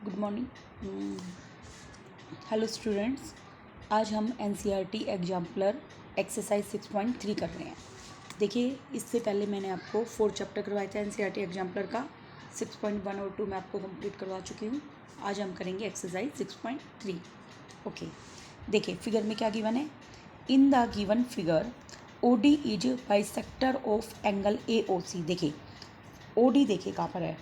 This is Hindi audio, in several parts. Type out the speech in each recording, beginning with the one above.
Good morning. हेलो स्टूडेंट्स, आज हम एनसीईआरटी एग्जाम्पलर एक्सरसाइज 6.3 कर रहे हैं। देखिए, इससे पहले मैंने आपको 4 चैप्टर करवाया था एनसीईआरटी एग्जाम्पलर का। 6.1 और 2 मैं आपको कंप्लीट करवा चुकी हूँ। आज हम करेंगे एक्सरसाइज 6.3। ओके, देखिए फिगर में क्या गिवन है। इन the given figure OD is bisector of angle AOC। देखिए OD देखिए कहाँ पर है,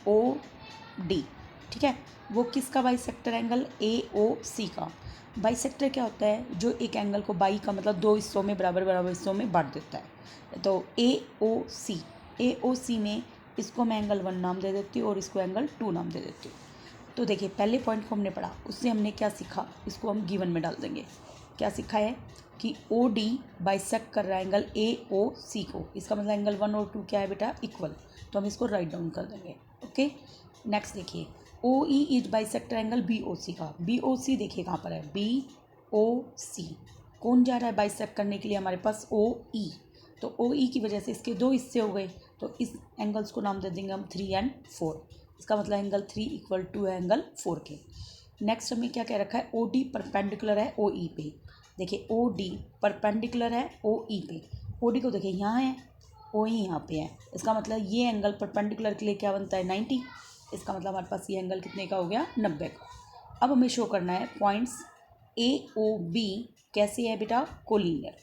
OD, ठीक है। वो किसका बाइसेक्टर एंगल, AOC का। बाइसेक्टर क्या होता है, जो एक एंगल को बाई का मतलब दो हिस्सों में बराबर बराबर हिस्सों में बांट देता है। तो AOC में इसको मैं एंगल 1 नाम दे देती हूँ और इसको एंगल 2 नाम दे देती हूँ। तो देखिए पहले पॉइंट को हमने पढ़ा, उससे हमने क्या सीखा, इसको हम गिवन में डाल देंगे। क्या सीखा है कि OD बाइसेक्ट कर रहा है एंगल AOC को। इसका मतलब एंगल 1 और 2 क्या है बेटा, इक्वल। तो हम इसको राइट डाउन कर देंगे। ओके, नेक्स्ट देखिए OE is bisector angle BOC का। BOC देखिए कहाँ पर है, BOC। कौन जा रहा है बाइसेक्ट करने के लिए हमारे पास, OE। तो OE की वजह से इसके दो हिस्से हो गए, तो इस एंगल्स को नाम दे देंगे हम 3 और 4। इसका मतलब एंगल 3 इक्वल टू है एंगल 4 के। नेक्स्ट हमें क्या कह रखा है, OD परपेंडिकुलर है OE पे। देखिए OD परपेंडिकुलर है OE पे। OD को देखिए यहाँ है, OE यहाँ पे है। इसका मतलब ये एंगल परपेंडिकुलर के लिए क्या बनता है, 90। इसका मतलब हमारे पास ये एंगल कितने का हो गया, 90 का। अब हमें शो करना है पॉइंट्स AOB कैसे है बेटा, कोलिनियर।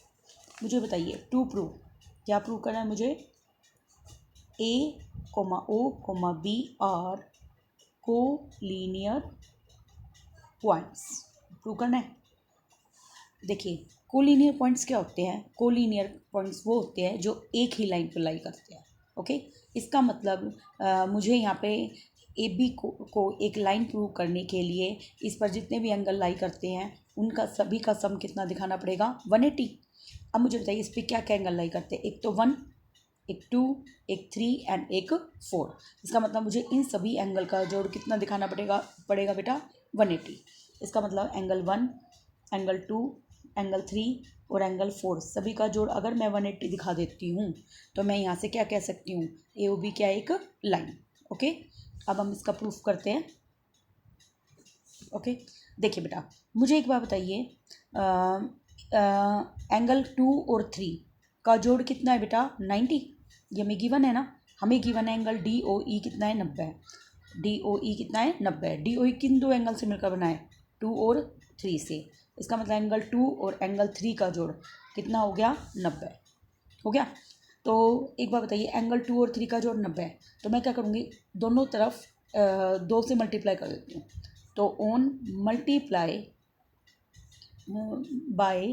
मुझे बताइए टू प्रूव, क्या प्रूव करना है मुझे, A,O,B are collinear points prove करना है। देखिए कोलिनियर पॉइंट्स क्या होते हैं, कोलिनियर पॉइंट्स वो होते हैं जो एक ही लाइन पर लाई करते हैं। ओके, इसका मतलब मुझे यहाँ पे AB को एक लाइन प्रूव करने के लिए इस पर जितने भी एंगल लाई करते हैं उनका सभी का सम कितना दिखाना पड़ेगा, 180। अब मुझे बताइए इस पर क्या क्या एंगल लाई करते हैं, एक तो 1, एक 2, एक 3 एंड एक 4। इसका मतलब मुझे इन सभी एंगल का जोड़ कितना दिखाना पड़ेगा बेटा, 180। इसका मतलब एंगल 1, एंगल 2, एंगल 3 और एंगल 4 सभी का जोड़ अगर मैं 180 दिखा देती हूँ तो मैं यहाँ से क्या कह सकती हूँ, AOB क्या है, एक लाइन। ओके, अब हम इसका प्रूफ करते हैं। ओके, देखिए बेटा मुझे एक बात बताइए, एंगल 2 और 3 का जोड़ कितना है बेटा, 90। ये हमें गिवन है ना, हमें गिवन है एंगल DOE कितना है, 90 है। DOE कितना है, 90 है। DOE किन दो एंगल से मिलकर बना है, 2 और 3 से। इसका मतलब एंगल 2 और एंगल 3 का जोड़ कितना हो गया, 90 हो गया। तो एक बार बताइए एंगल 2 और 3 का जोड़ 90 है, तो मैं क्या करूँगी, दोनों तरफ 2 से मल्टीप्लाई कर देती हूँ। तो on multiply by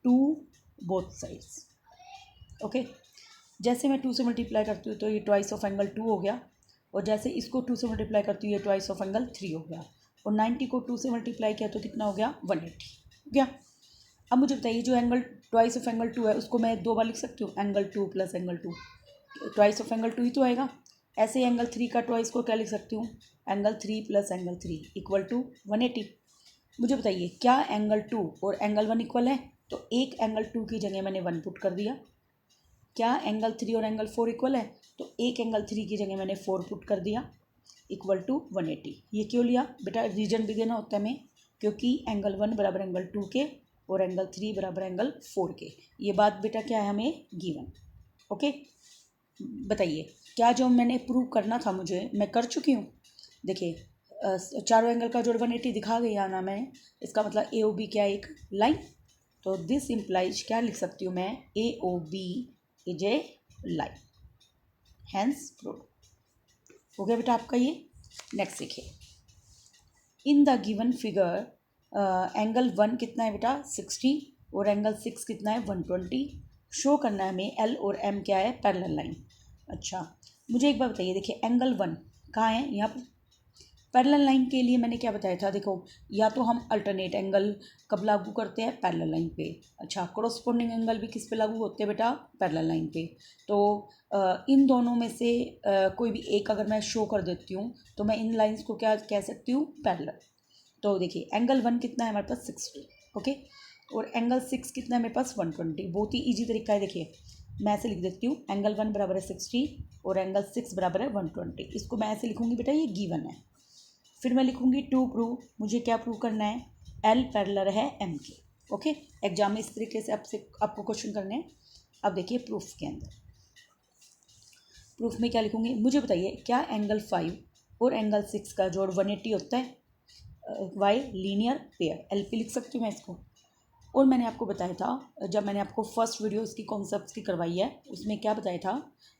2 both sides. Okay, जैसे मैं 2 से मल्टीप्लाई करती हूँ तो ये ट्वाइस ऑफ एंगल 2 हो गया, और जैसे इसको 2 से मल्टीप्लाई करती हूँ ये ट्वाइस ऑफ एंगल 3 हो गया, और 90 को 2 से मल्टीप्लाई किया तो कितना हो गया, 180 हो गया। अब मुझे बताइए जो एंगल ट्वाइस ऑफ एंगल 2 है उसको मैं 2 बार लिख सकती हूँ, angle 2 plus angle 2, twice of angle 2 ही तो आएगा। ऐसे ही एंगल 3 का ट्वाइस को क्या लिख सकती हूँ, angle 3 plus angle 3 equal to 180। मुझे बताइए क्या एंगल 2 और एंगल 1 इक्वल है, तो एक एंगल 2 की जगह मैंने 1 पुट कर दिया। क्या एंगल 3 और एंगल 4 इक्वल है, तो एक एंगल 3 की जगह मैंने 4 पुट कर दिया इक्वल टू 180। ये क्यों लिया बेटा, रीजन भी देना होता है हमें, क्योंकि एंगल 1 बराबर एंगल 2 के और एंगल 3 बराबर एंगल 4 के। ये बात बेटा क्या है, हमें गिवन। ओके, बताइए क्या जो मैंने प्रूव करना था मुझे मैं कर चुकी हूँ। देखिए चारों एंगल का जोड़ 180 दिखा गया ना मैंने। इसका मतलब AOB क्या है, एक लाइन। तो दिस इम्प्लाइज क्या लिख सकती हूँ मैं, AOB is a line, hence prove. हो गया बेटा आपका ये। नेक्स्ट देखिए, in the given figure angle 1 कितना है बेटा, 60, और एंगल 6 कितना है, 120। शो करना है हमें L और M क्या है, पैरेलल लाइन। अच्छा मुझे एक बार बताइए, देखिए एंगल 1 कहाँ है, यहाँ पर। पैरेलल लाइन के लिए मैंने क्या बताया था, देखो या तो हम अल्टरनेट एंगल कब लागू करते हैं, पैरेलल लाइन पे। अच्छा कोरोस्पोंडिंग एंगल भी किस पे लागू होते हैं बेटा, पैरेलल लाइन पे। तो इन दोनों में से कोई भी एक अगर मैं शो कर देती हूँ तो मैं इन लाइंस को क्या कह सकती हूँ, पैरेलल। तो देखिए एंगल 1 कितना है हमारे पास, 60। ओके, और एंगल 6 कितना है मेरे पास, 120। बहुत ही ईजी तरीका है। देखिए मैं ऐसे लिख देती हूँ, एंगल 1 बराबर है 60 और एंगल 6 बराबर है 120। इसको मैं ऐसे लिखूँगी बेटा, ये गिवन है। फिर मैं लिखूँगी टू प्रूव, मुझे क्या प्रूव करना है, एल पैरेलल है एम के। ओके, एग्जाम में इस तरीके से आपको क्वेश्चन करने हैं। अब देखिए प्रूफ के अंदर, प्रूफ में क्या लिखूँगी, मुझे बताइए क्या एंगल 5 और एंगल 6 का जोड़ 180 होता है, वाई लीनियर पेयर, एलपी लिख सकती हूँ मैं इसको। और मैंने आपको बताया था, जब मैंने आपको फर्स्ट वीडियो इसकी कॉन्सेप्ट्स की करवाई है, उसमें क्या बताया था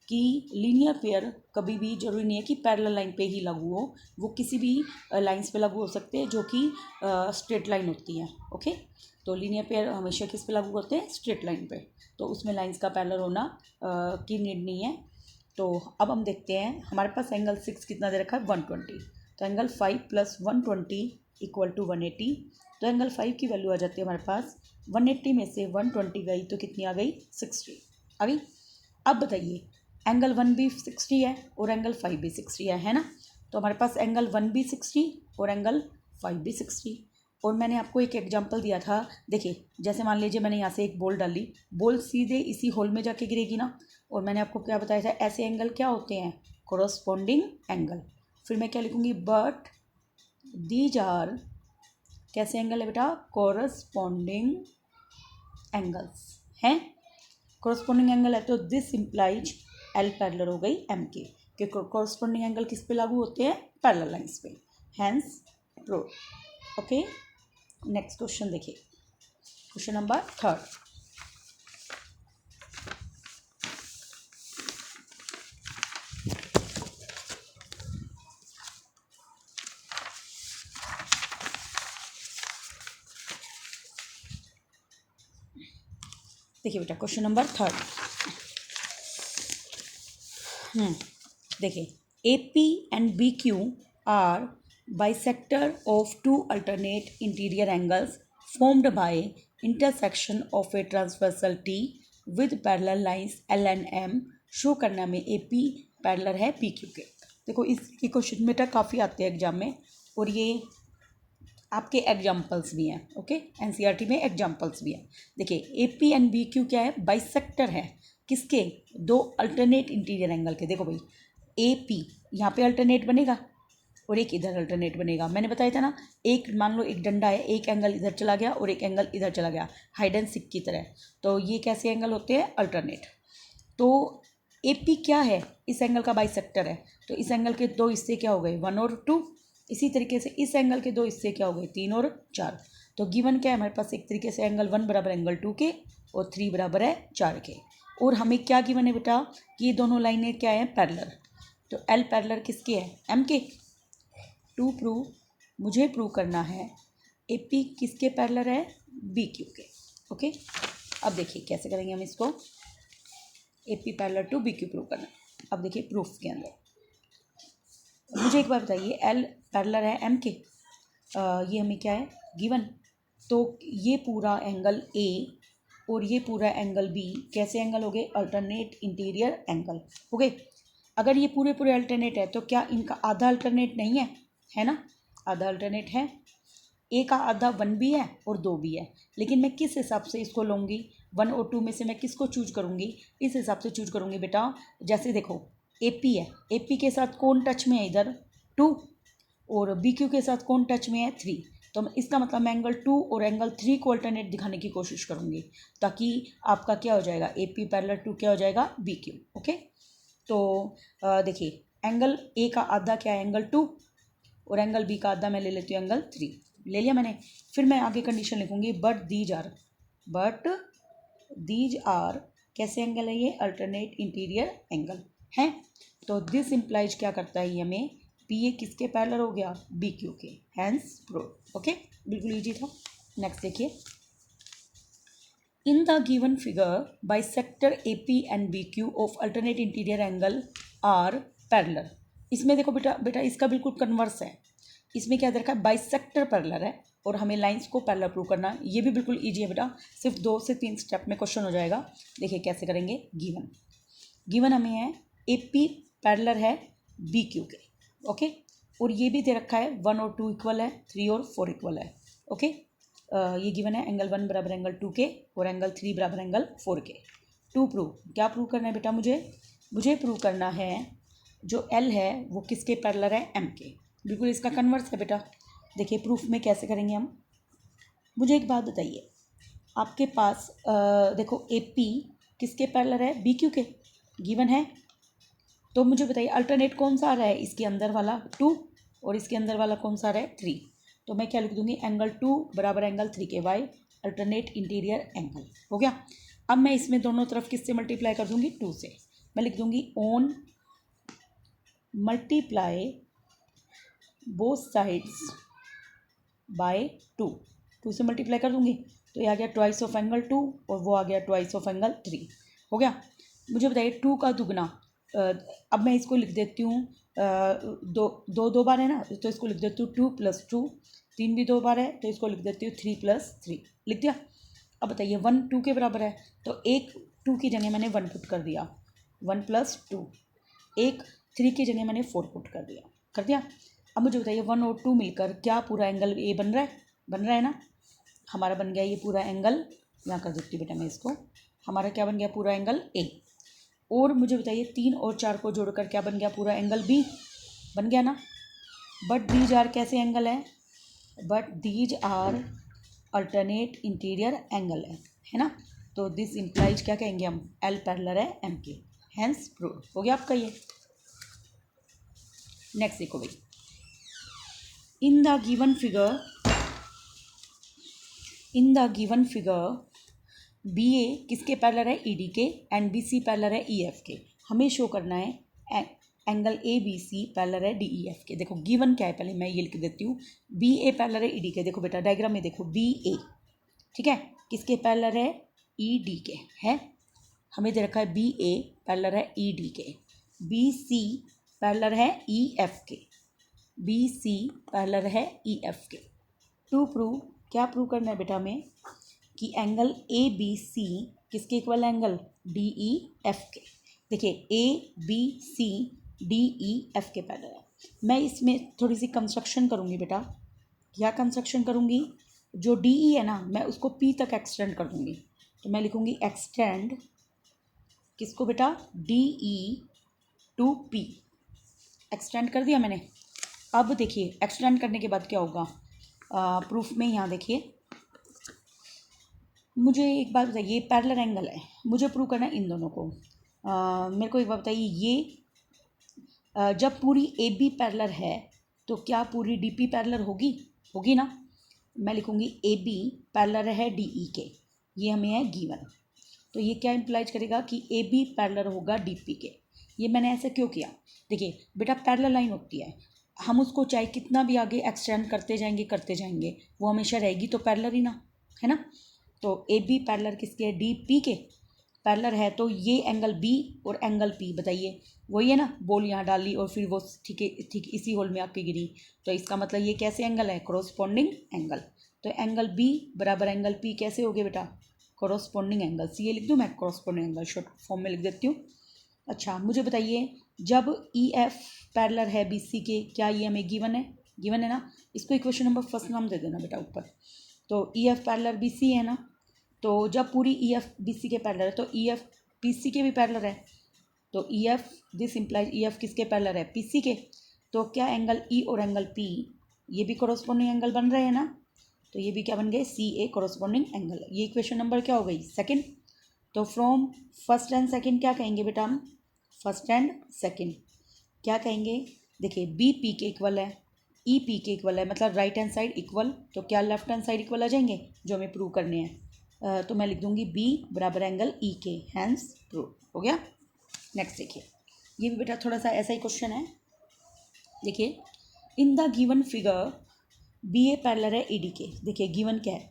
कि लीनियर पेयर कभी भी जरूरी नहीं है कि पैरेलल लाइन पे ही लागू हो, वो किसी भी लाइंस पे लागू हो सकते हैं जो कि स्ट्रेट लाइन होती हैं। ओके, तो लीनियर पेयर हमेशा किस पे लागू होते हैं, स्ट्रेट लाइन पे, तो उसमें लाइंस का पैरेलल होना की नीड नहीं है। तो अब हम देखते हैं, हमारे पास एंगल 6 कितना दे रखा है, 120, तो एंगल 5 + 120 इक्वल टू 180। तो एंगल 5 की वैल्यू आ जाती है हमारे पास, 180 में से 120 गई तो कितनी आ गई, 60 आ गई। अब बताइए एंगल 1 भी 60 है और एंगल 5 भी 60 है ना, तो हमारे पास एंगल 1 भी 60 और एंगल 5 भी 60। और मैंने आपको एक एग्जांपल दिया था, देखिए जैसे मान लीजिए मैंने यहाँ से एक बॉल डाली, बॉल सीधे इसी होल में जाके गिरेगी ना, और मैंने आपको क्या बताया था, ऐसे एंगल क्या होते हैं, कोरस्पॉन्डिंग एंगल। फिर मैं क्या लिखूँगी, बट दीज आर, कैसे एंगल है बेटा, कोरस्पॉन्डिंग एंगल्स हैं, कोरस्पॉन्डिंग एंगल है, तो दिस इम्प्लाइज एल पैरेलल हो गई एम के, कि कोरस्पॉन्डिंग एंगल किस पे लागू होते हैं, पैरेलल लाइंस पे, hence prove. Okay, next question देखिए, क्वेश्चन नंबर 3। देखिए बेटा क्वेश्चन नंबर 3, देखिए A P and B Q are bisector of two alternate interior angles formed by intersection of a transversal T with parallel lines L and M. Show करना में ए पी पैरेलल है पी क्यू के। देखो इसकी क्वेश्चन बेटा काफ़ी आते हैं एग्जाम में, और ये आपके एग्जाम्पल्स भी हैं। ओके, एनसीईआरटी में एग्जाम्पल्स भी हैं। देखिए A P and B Q क्या है, बाइसेक्टर है, किसके, दो अल्टरनेट इंटीरियर एंगल के। देखो भाई ए पी यहाँ पे अल्टरनेट बनेगा और एक इधर अल्टरनेट बनेगा। मैंने बताया था ना, एक मान लो एक डंडा है, एक एंगल इधर चला गया और एक एंगल इधर चला गया, हाइड एंड सीक की तरह। तो ये कैसे एंगल होते हैं, अल्टरनेट। तो ए पी क्या है, इस एंगल का बाइसेक्टर है, तो इस एंगल के दो हिस्से क्या हो गए, 1 और 2। इसी तरीके से इस एंगल के दो हिस्से क्या हो गए, 3 और 4। तो गिवन क्या है हमारे पास, एक तरीके से एंगल 1 बराबर एंगल 2 के और 3 बराबर है 4 के। और हमें क्या गिवन है बेटा, कि ये दोनों लाइनें क्या है, पैरेलल। तो एल पैरेलल किसके है, एम के। टू प्रूव, मुझे प्रूव करना है ए पी किसके पैरेलल है, बी क्यू के। ओके, अब देखिए कैसे करेंगे हम इसको, A P parallel to B Q prove करना। अब देखिए प्रूफ के अंदर मुझे एक बार बताइए, एल पैरेलल है एम के, ये हमें क्या है गिवन। तो ये पूरा एंगल ए और ये पूरा एंगल बी कैसे एंगल हो गए, अल्टरनेट इंटीरियर एंगल हो गए। अगर ये पूरे पूरे अल्टरनेट है तो क्या इनका आधा अल्टरनेट नहीं है ना, आधा अल्टरनेट है। ए का आधा 1 भी है और 2 भी है, लेकिन मैं किस हिसाब से इसको लूँगी, 1 और 2 में से मैं किसको चूज करूँगी, इस हिसाब से चूज करूँगी बेटा। जैसे देखो ए पी है, ए पी के साथ कौन टच में है, इधर 2, और बी क्यू के साथ कौन टच में है, 3। तो इसका मतलब मैं एंगल 2 और एंगल 3 को अल्टरनेट दिखाने की कोशिश करूँगी, ताकि आपका क्या हो जाएगा, ए पी पैरेलल टू क्या हो जाएगा, बी क्यू। ओके, तो देखिए एंगल ए का आधा क्या है, एंगल 2, और एंगल बी का आधा मैं ले लेती हूँ, एंगल 3 ले लिया मैंने। फिर मैं आगे कंडीशन लिखूँगी, बट दीज आर कैसे एंगल है, ये अल्टरनेट इंटीरियर एंगल है। तो दिस इम्प्लाइज क्या करता है, ये हमें पी ए किसके पैरेलल हो गया, बी क्यू के, हैंस प्रूव। ओके, बिल्कुल ईजी था। नेक्स्ट देखिए, in the given figure bisector A P and B Q of alternate interior angle are parallel. इसमें देखो बेटा इसका बिल्कुल कन्वर्स है, इसमें क्या देखा है, बाइसेक्टर पैरेलल है और हमें लाइंस को पैरेलल प्रूव करना है। ये भी बिल्कुल ईजी है बेटा, सिर्फ 2 से 3 स्टेप में क्वेश्चन हो जाएगा। देखिए कैसे करेंगे, गिवन हमें है ए पी पैरेलल है बी क्यू के। ओके, और ये भी दे रखा है 1 और 2 इक्वल है, 3 और 4 इक्वल है। ओके, ये गिवन है एंगल 1 बराबर एंगल 2 के और एंगल 3 बराबर एंगल 4 के। टू प्रूव, क्या प्रूव करना है बेटा, मुझे प्रूव करना है जो एल है वो किसके पैरेलल है, एम के। बिल्कुल इसका कन्वर्स है बेटा। देखिए प्रूफ में कैसे करेंगे हम। मुझे एक बात बताइए, आपके पास देखो ए पी किसके पैरेलल है, बी क्यू के, गिवन है। तो मुझे बताइए अल्टरनेट कौन सा आ रहा है, इसके अंदर वाला 2 और इसके अंदर वाला कौन सा आ रहा है 3। तो मैं क्या लिख दूंगी, एंगल 2 बराबर एंगल 3 के, वाई अल्टरनेट इंटीरियर एंगल। हो गया। अब मैं इसमें दोनों तरफ किससे मल्टीप्लाई कर दूंगी, 2 से। मैं लिख दूंगी on multiply both sides by 2 से मल्टीप्लाई कर दूंगी, तो ये आ गया ट्वाइस ऑफ एंगल 2 और वो आ गया ट्वाइस ऑफ एंगल 3। हो गया। मुझे बताइए 2 का दुगना, अब मैं इसको लिख देती हूँ, दो बार है ना, तो इसको लिख देती हूँ 2 + 2, 3 भी 2 बार है तो इसको लिख देती हूँ 3 + 3, लिख दिया। अब बताइए 1 2 के बराबर है, तो एक 2 की जगह मैंने 1 पुट कर दिया, 1 + 2। एक 3 की जगह मैंने 4 पुट कर दिया। अब मुझे बताइए 1 और 2 मिलकर क्या पूरा एंगल ए बन रहा है ना। हमारा बन गया ये पूरा एंगल, यहाँ कर देती हूँ बेटा मैं इसको, हमारा क्या बन गया पूरा एंगल ए। और मुझे बताइए 3 और 4 को जोड़कर क्या बन गया पूरा एंगल बी, बन गया ना। बट दीज आर कैसे एंगल है, but these are alternate interior angle है ना। तो दिस इम्प्लाइज क्या कहेंगे हम, एल पैरेलल है एम के, हैंस प्रूव हो गया आपका ये। नेक्स्ट देखो भाई, in the given figure B A किसके पैरेलल है, ई डी के, एंड बी सी पैरेलल है ई एफ के। हमें शो करना है angle A B C parallel है डी ई एफ के। देखो गिवन क्या है, पहले मैं ये लिख देती हूँ, बी ए पैरेलल है ई डी के। देखो बेटा डायग्राम में देखो, बी ए ठीक है किसके पैरेलल है, ई डी के है। हमें दे रखा है बी ए पैरेलल है ई डी के, बी सी पैरेलल है ई एफ के, बी सी पैरेलल है ई एफ के। टू प्रूव, क्या प्रूव करना है बेटा हमें, कि एंगल ए बी सी किसके इक्वल है, एंगल डी ई एफ के। देखिए A B C D E F के पैरेलल है। मैं इसमें थोड़ी सी कंस्ट्रक्शन करूँगी बेटा। क्या कंस्ट्रक्शन करूँगी, जो डी ई है ना मैं उसको पी तक एक्सटेंड कर दूँगी। तो मैं लिखूँगी एक्सटेंड किसको बेटा, D E to P, extend कर दिया मैंने। अब देखिए एक्सटेंड करने के बाद क्या होगा, प्रूफ में यहाँ देखिए, मुझे एक बात बताइए, ये पैरेलल एंगल है, मुझे प्रूव करना है इन दोनों को। मेरे को एक बात बताइए, ये जब पूरी ए बी पैरेलल है तो क्या पूरी डी पी पैरेलल होगी ना। मैं लिखूँगी ए बी पैरेलल है डी ई के, ये हमें है गिवन। तो ये क्या इम्प्लाइज करेगा कि ए बी पैरेलल होगा डी पी के। ये मैंने ऐसा क्यों किया, देखिए बेटा पैरेलल लाइन होती है, हम उसको चाहे कितना भी आगे एक्सटेंड करते जाएंगे वो हमेशा रहेगी तो पैरेलल ही ना, है ना। तो ए बी पैरेलल किसके, डी पी के पैरेलल है, तो ये एंगल बी और एंगल पी बताइए वही है ना। बॉल यहाँ डाली और फिर वो ठीक इसी होल में आपकी गिरी, तो इसका मतलब ये कैसे एंगल है, कॉरस्पॉन्डिंग एंगल। तो एंगल बी बराबर एंगल पी कैसे हो गए बेटा, कॉरस्पॉन्डिंग एंगल। सी ए लिख दूँ मैं, कॉरस्पॉन्डिंग एंगल शॉर्ट फॉर्म में लिख देती हूँ। अच्छा मुझे बताइए, जब ई एफ पैरेलल है बी सी के, क्या ये हमें गिवन है ना। इसको इक्वेशन नंबर फर्स्ट नाम दे देना बेटा ऊपर। तो E F parallel B C है ना, तो जब पूरी ई एफ बी सी के पैरेलल है तो ई एफ पी सी के भी पैरेलल है। तो E F this implies E F किसके पैरेलल है, पी सी के। तो क्या एंगल ई और एंगल पी ये भी कॉरस्पॉन्डिंग एंगल बन रहे हैं ना। तो ये भी क्या बन गए, सी ए कॉरस्पॉन्डिंग एंगल। ये इक्वेशन नंबर क्या हो गई, सेकंड। तो फ्रॉम फर्स्ट एंड सेकंड क्या कहेंगे बेटा हम, फर्स्ट एंड सेकंड क्या कहेंगे, देखिए बी पी के इक्वल है, ई पी के इक्वल है, मतलब राइट हैंड साइड इक्वल, तो क्या लेफ्ट हैंड साइड इक्वल आ जाएंगे जो हमें प्रूव करने हैं। तो मैं लिख दूंगी बी बराबर एंगल ई के, हैंस प्रूव हो गया। नेक्स्ट देखिए, ये भी बेटा थोड़ा सा ऐसा ही क्वेश्चन है। देखिए in the given figure B A parallel है ई डी के। देखिए गिवन क्या है,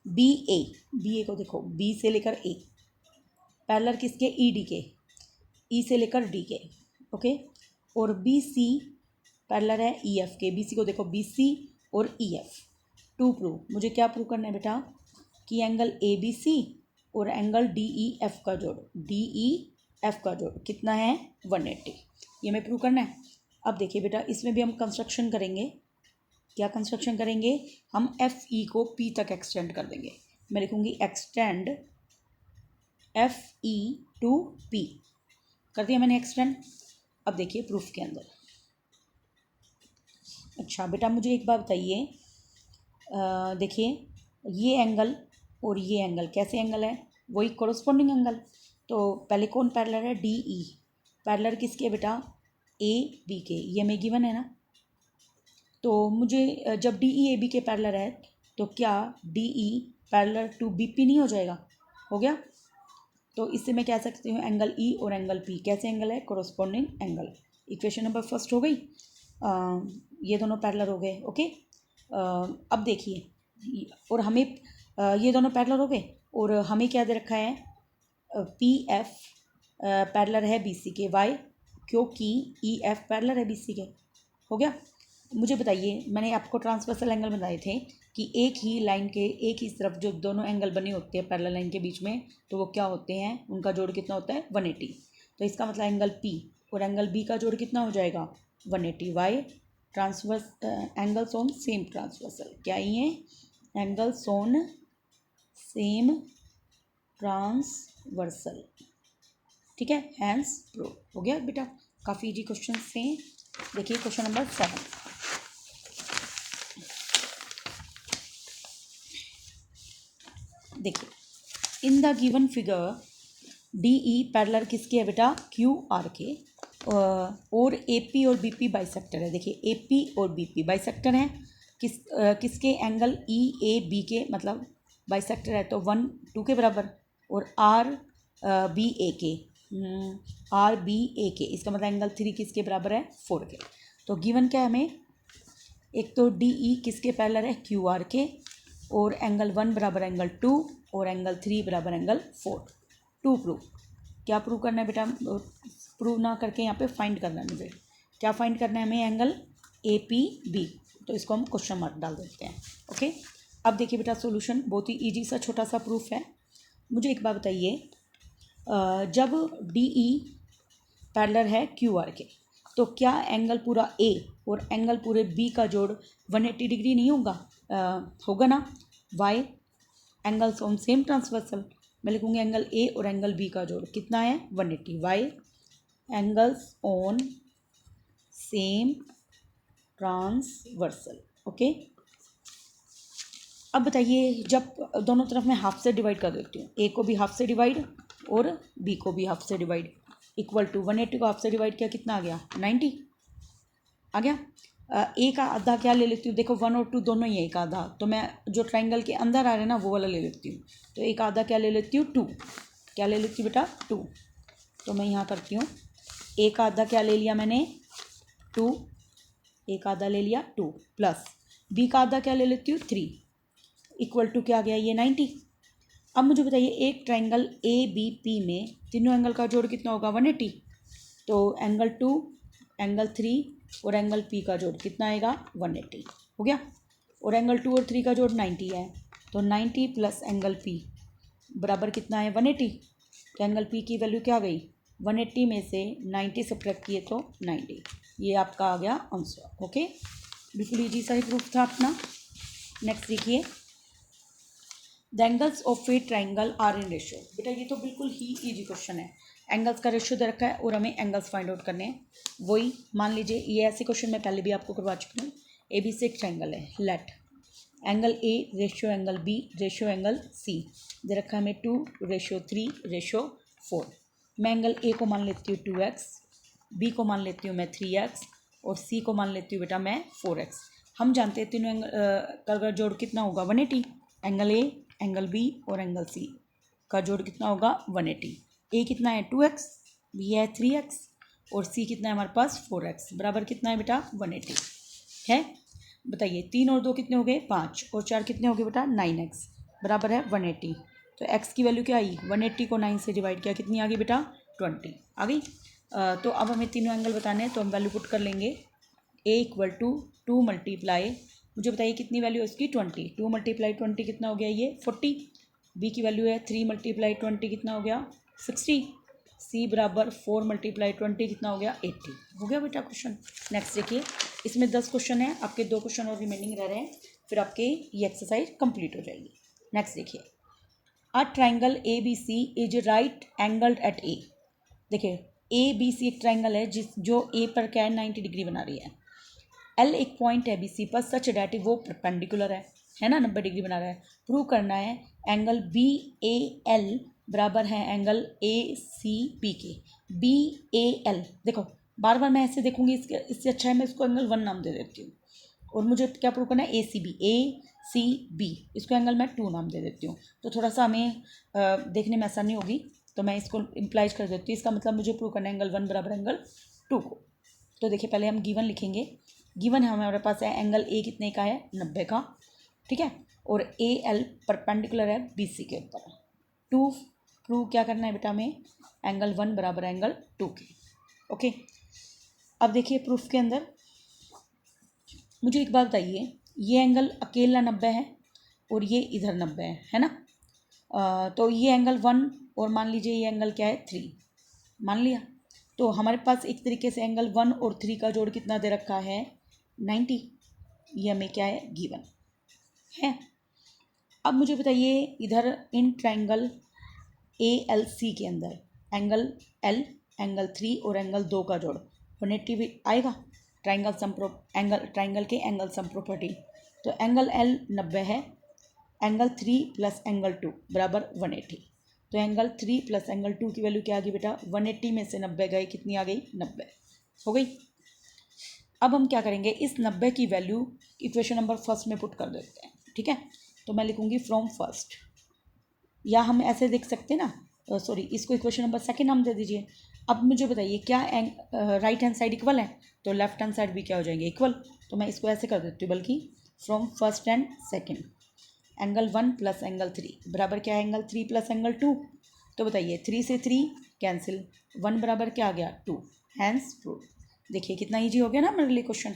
बी ए को देखो, बी से लेकर ए पैरेलल किसके, ई डी के, ई से लेकर डी के, ओके। और बी सी पैरेलल है ई एफ के, बी सी को देखो, बी सी और ई एफ। टू प्रूव, मुझे क्या प्रूव करना है बेटा, कि एंगल ए बी सी और एंगल डी ई एफ का जोड़ कितना है, 180। ये हमें प्रूव करना है। अब देखिए बेटा इसमें भी हम कंस्ट्रक्शन करेंगे। क्या कंस्ट्रक्शन करेंगे, हम एफ ई को पी तक एक्सटेंड कर देंगे। मैं लिखूँगी extend F E to P, कर दिया मैंने एक्सटेंड। अब देखिए प्रूफ के अंदर, अच्छा बेटा मुझे एक बात बताइए, देखिए ये एंगल और ये एंगल कैसे एंगल है, वही कोरस्पॉन्डिंग एंगल। तो पहले कौन पैरेलल है, डी ई। पैरेलल किसके बेटा, ए बी के, ये हमें गिवन है ना। तो मुझे जब डी ई ए बी के पैरेलल है तो क्या D E parallel to B P नहीं हो जाएगा, हो गया। तो इससे मैं कह सकती हूँ एंगल ई और एंगल पी कैसे एंगल है, corresponding angle. Equation number first हो गई। ये दोनों पैरेलल हो गए, ओके। अब देखिए, और हमें ये दोनों पैरेलल हो गए और हमें क्या दे रखा है, पी एफ पैरेलल है बी सी के, वाई क्योंकि ई एफ पैरेलल है बी सी के, हो गया। मुझे बताइए, मैंने आपको ट्रांसवर्सल एंगल बताए थे कि एक ही लाइन के एक ही तरफ जो दोनों एंगल बने होते हैं पैरेलल लाइन के बीच में, तो वो क्या होते हैं, उनका जोड़ कितना होता है, 180। तो इसका मतलब एंगल पी और एंगल बी का जोड़ कितना हो जाएगा, 180। Why transverse angles on same transversal, क्या ये एंगल्स ऑन सेम ट्रांसवर्सल, ठीक है, हैंस प्रूव। हो गया बेटा, काफ़ी इजी क्वेश्चन थे। देखिए क्वेश्चन नंबर 7, देखिए in the given figure D E parallel किसके है बेटा, क्यू आर के, और ए पी और बी पी बाइसेक्टर है। देखिए ए पी और बी पी बाइसेक्टर हैं, किसके एंगल ई ए बी के, मतलब बाइसेक्टर है तो 1 2 के बराबर, और आर बी ए के, आर बी ए के, इसका मतलब एंगल 3 किसके बराबर है, 4 के। तो गिवन क्या है हमें, एक तो डी ई किसके पैरेलल है, क्यू आर के, और एंगल 1 बराबर एंगल 2 और एंगल 3 बराबर एंगल 4। टू प्रूव, क्या प्रूव करना है बेटा, प्रूव ना करके यहाँ पे फाइंड करना है मुझे। क्या फाइंड करना है हमें, एंगल ए पी बी। तो इसको हम क्वेश्चन मार्क डाल देते हैं, ओके। अब देखिए बेटा सॉल्यूशन बहुत ही इजी सा छोटा सा प्रूफ है। मुझे एक बात बताइए, जब डी ई पैरेलल है क्यू आर के, तो क्या एंगल पूरा ए और एंगल पूरे बी का जोड़ 180 डिग्री नहीं होगा, होगा ना। Why angles on same transversal, मैं लिखूँगी एंगल ए और एंगल बी का जोड़ कितना है, 180। Why angles on same transversal, okay. अब बताइए, जब दोनों तरफ मैं हाफ से डिवाइड कर देती हूँ, ए को भी हाफ से डिवाइड और बी को भी हाफ से डिवाइड, इक्वल टू 180 को हाफ से डिवाइड किया कितना आ गया, 90 आ गया। ए का आधा क्या ले लेती हूँ, देखो 1 और 2 दोनों ही है एक आधा, तो मैं जो ट्राइंगल के अंदर आ रहे हैं ना वो वाला ले लेती हूँ। तो एक आधा क्या ले लेती हूँ, 2, क्या ले लेती हूँ बेटा, 2। तो मैं यहाँ करती हूँ, एक आधा क्या ले लिया मैंने, 2, एक आधा ले लिया 2, प्लस बी का आधा क्या ले लेती हूँ, 3, इक्वल टू क्या आ गया, ये 90। अब मुझे बताइए, एक ट्राइंगल ए बी पी में तीनों एंगल का जोड़ कितना होगा, 180। तो एंगल 2, एंगल 3 और एंगल पी का जोड़ कितना आएगा, 180, हो गया। और एंगल 2 और 3 का जोड़ 90 है, तो 90 प्लस एंगल पी बराबर कितना है, 180। तो एंगल पी की वैल्यू क्या आ गई, 180 में से 90 सब्ट्रैक्ट किए तो 90, ये आपका आ गया आंसर, ओके। बिल्कुल ईजी सा ही प्रूफ था अपना। नेक्स्ट देखिए, the angles of a triangle are in ratio. बेटा ये तो बिल्कुल ही इजी क्वेश्चन है, एंगल्स का रेशियो दे रखा है और हमें एंगल्स फाइंड आउट करने हैं। वही मान लीजिए, ये ऐसे क्वेश्चन मैं पहले भी आपको करवा चुकी हूँ। ए बी से एक ट्राइंगल है, let angle A ratio angle B ratio angle C दे रखा है हमें 2 रेशियो 3 रेशियो 4। मैं एंगल ए को मान लेती हूँ 2x, बी को मान लेती हूँ मैं 3x और सी को मान लेती हूँ बेटा मैं 4x। हम जानते हैं तीनों एंगल का जोड़ कितना होगा, 180। एंगल ए, एंगल बी और एंगल सी का जोड़ कितना होगा, 180। ए कितना है, 2x, बी है 3x और सी कितना है हमारे पास, 4x, बराबर कितना है बेटा, 180 है। बताइए 3 और 2 कितने हो गए, 5 और 4 कितने हो गए बेटा, 9x, बराबर है 180। तो x की वैल्यू क्या आई, 180 को 9 से डिवाइड किया कितनी आ गई बेटा, 20 आ गई। तो अब हमें तीनों एंगल बताने हैं, तो हम वैल्यू पुट कर लेंगे। a इक्वल टू 2 मल्टीप्लाई, मुझे बताइए कितनी वैल्यू है उसकी, 20, 2 मल्टीप्लाई 20 कितना हो गया, ये 40। b की वैल्यू है 3 मल्टीप्लाई 20 कितना हो गया, 60। c बराबर 4 मल्टीप्लाई 20 कितना हो गया, 80। हो गया बेटा क्वेश्चन। नेक्स्ट देखिए, इसमें 10 क्वेश्चन है, आपके 2 क्वेश्चन और रिमेनिंग रह रहे हैं, फिर आपके ये एक्सरसाइज कंप्लीट हो जाएगी। नेक्स्ट देखिए, a triangle A B C is right angled at A. देखिए ए बी सी एक ट्राइंगल है जो ए पर क्या है, 90 डिग्री बना रही है। एल एक पॉइंट है बी सी पर सच डैट वो परपेंडिकुलर है ना, 90 डिग्री बना रहा है। प्रूव करना है एंगल बी ए एल बराबर है एंगल ए सी बी के। बी ए एल देखो बार बार मैं ऐसे देखूंगी, इससे अच्छा है मैं इसको एंगल 1 नाम दे देती हूँ। और मुझे क्या प्रूव करना है, ए सी बी, इसको एंगल मैं 2 नाम दे देती हूँ। तो थोड़ा सा हमें देखने में आसानी होगी, तो मैं इसको इम्प्लाइज कर देती हूँ। इसका मतलब मुझे प्रूव करना है एंगल 1 बराबर एंगल 2 को। तो देखिए पहले हम गिवन लिखेंगे। गिवन है हमारे पास है एंगल ए कितने का है, 90 का, ठीक है। और ए एल परपेंडिकुलर है बी सी के ऊपर। टू प्रूव क्या करना है बेटा हमें, एंगल 1 बराबर एंगल 2 के। ओके, अब देखिए प्रूफ के अंदर मुझे एक बात बताइए, ये एंगल अकेला 90 है और ये इधर 90 है ना। तो ये एंगल 1 और मान लीजिए ये एंगल क्या है 3, मान लिया। तो हमारे पास एक तरीके से एंगल 1 और 3 का जोड़ कितना दे रखा है, 90। ये हमें क्या है, गिवन है। अब मुझे बताइए इधर in triangle A L C के अंदर एंगल एल, एंगल 3 और एंगल 2 का जोड़ 180 आएगा। ट्राइंगल के एंगल सम प्रॉपर्टी। तो एंगल एल 90 है, एंगल 3 प्लस एंगल 2 बराबर 180। तो एंगल 3 प्लस एंगल 2 की वैल्यू क्या आ गई बेटा, 180 में से 90 गए, कितनी आ गई, 90 हो गई। अब हम क्या करेंगे, इस 90 की वैल्यू इक्वेशन नंबर फर्स्ट में पुट कर देते हैं, ठीक है। तो मैं लिखूंगी फ्रॉम फर्स्ट, या हम ऐसे देख सकते हैं ना, सॉरी इसको इक्वेशन नंबर सेकंड नाम दे दीजिए। अब मुझे बताइए क्या राइट हैंड साइड इक्वल है, तो लेफ्ट हैंड साइड भी क्या हो जाएंगे, इक्वल। तो मैं इसको ऐसे कर देती हूँ, बल्कि from first and second angle 1 plus angle 3 बराबर क्या है, एंगल 3 प्लस एंगल 2। तो बताइए 3 से 3 कैंसिल, 1 बराबर क्या आ गया, 2, हैंस प्रूव। देखिए कितना ईजी हो गया ना मेरे लिए क्वेश्चन।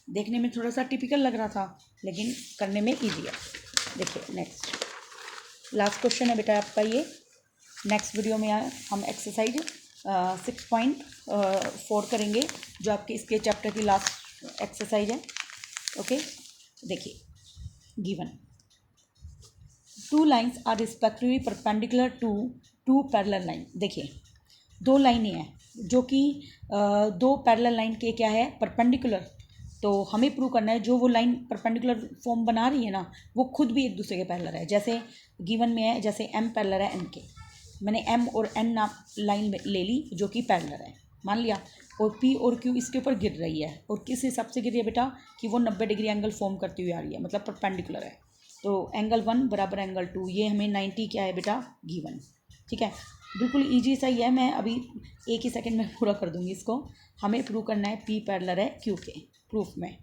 देखने में थोड़ा सा टिपिकल लग रहा था, लेकिन करने में ईजी है। देखिए नेक्स्ट लास्ट क्वेश्चन है बेटा आपका ये। नेक्स्ट वीडियो में हम एक्सरसाइज 6.4 करेंगे, जो आपके इसके चैप्टर की लास्ट एक्सरसाइज है। ओके, देखिए given 2 lines are respectively perpendicular to 2 parallel line. देखिए 2 लाइनें हैं जो कि 2 पैरेलल लाइन के क्या है, परपेंडिकुलर। तो हमें प्रूव करना है जो वो लाइन परपेंडिकुलर फॉर्म बना रही है ना, वो खुद भी एक दूसरे के पैरेलल है। जैसे गिवन में है, जैसे एम पैरेलल है एन के, मैंने एम और एन नाम लाइन ले ली जो कि पैरेलल है, मान लिया। और पी और क्यू इसके ऊपर गिर रही है, और किस हिसाब से गिर रही है बेटा, कि वो 90 डिग्री एंगल फॉर्म करती हुई आ रही है, मतलब परपेंडिकुलर है। तो एंगल 1 बराबर एंगल 2, ये हमें 90 क्या है बेटा, गिवन, ठीक है। बिल्कुल ईजी सा ही है, मैं अभी एक ही सेकंड में पूरा कर दूंगी इसको। हमें प्रूव करना है पी पैरेलल है क्यू के। प्रूफ में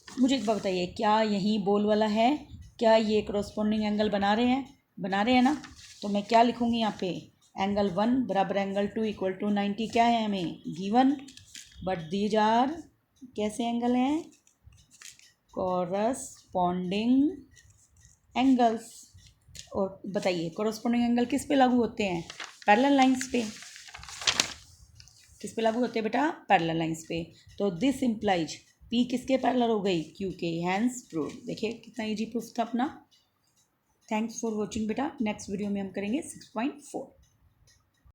मुझे एक बात बताइए, क्या यही बोल वाला है, क्या ये करस्पॉन्डिंग एंगल बना रहे हैं ना। तो मैं क्या लिखूंगी यहाँ पे, एंगल 1 बराबर एंगल 2 इक्वल टू 90 क्या है हमें, गिवन। बट दीज आर कैसे एंगल हैं, कॉरस्पॉन्डिंग एंगल्स। और बताइए कॉरस्पॉन्डिंग एंगल किस पे लागू होते हैं, पैरेलल लाइंस पे। किस पे लागू होते हैं बेटा, पैरेलल लाइंस पे। तो दिस इम्प्लाइज पी किसके पैरेलल हो गई, क्यू के, हैंस प्रूव। देखिए कितना इजी प्रूफ था अपना। थैंक्स फॉर वॉचिंग बेटा। नेक्स्ट वीडियो में हम करेंगे 6.4।